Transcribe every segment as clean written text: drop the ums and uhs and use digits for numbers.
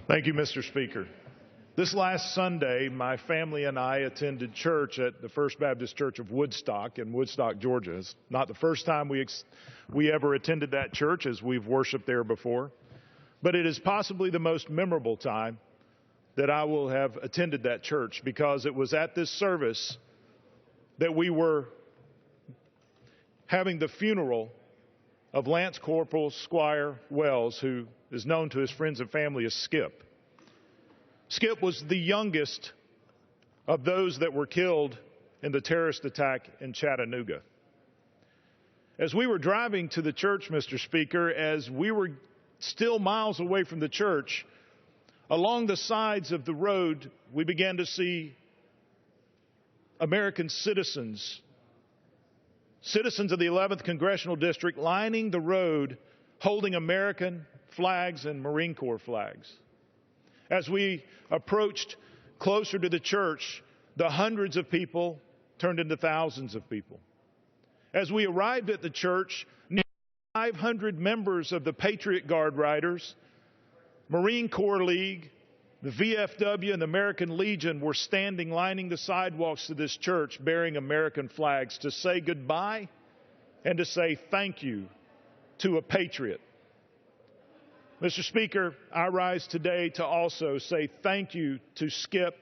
Thank you, Mr. Speaker. This last Sunday, my family and I attended church at the First Baptist Church of Woodstock in Woodstock, Georgia. It's not the first time we ever attended that church, as we've worshiped there before, but it is possibly the most memorable time that I will have attended that church, because it was at this service that we were having the funeral of Lance Corporal Skip Wells, who is known to his friends and family as Skip. Skip was the youngest of those that were killed in the terrorist attack in Chattanooga. As we were driving to the church, Mr. Speaker, as we were still miles away from the church, along the sides of the road, we began to see American citizens of the 11th Congressional District lining the road, holding American flags and Marine Corps flags. As we approached closer to the church, the hundreds of people turned into thousands of people. As we arrived at the church, nearly 500 members of the Patriot Guard Riders, Marine Corps League, the VFW, and the American Legion were standing lining the sidewalks to this church bearing American flags to say goodbye and to say thank you to a patriot. Mr. Speaker, I rise today to also say thank you to Skip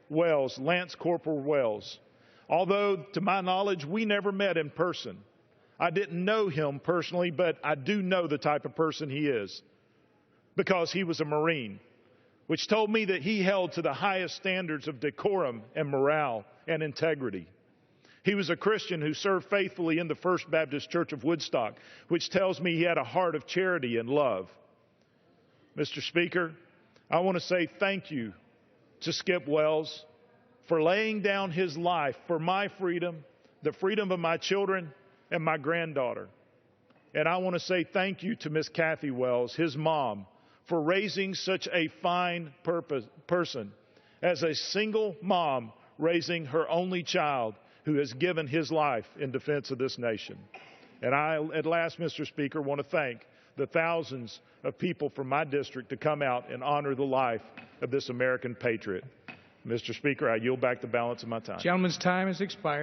Wells, Lance Corporal Wells. Although, to my knowledge, we never met in person. I didn't know him personally, but I do know the type of person he is, because he was a Marine, which told me that he held to the highest standards of decorum and morale and integrity. He was a Christian who served faithfully in the First Baptist Church of Woodstock, which tells me he had a heart of charity and love. Mr. Speaker, I want to say thank you to Skip Wells for laying down his life for my freedom, the freedom of my children and my granddaughter. And I want to say thank you to Miss Kathy Wells, his mom, for raising such a fine person, as a single mom raising her only child who has given his life in defense of this nation. And I, at last, Mr. Speaker, want to thank the thousands of people from my district to come out and honor the life of this American patriot. Mr. Speaker, I yield back the balance of my time. Gentleman's time has expired.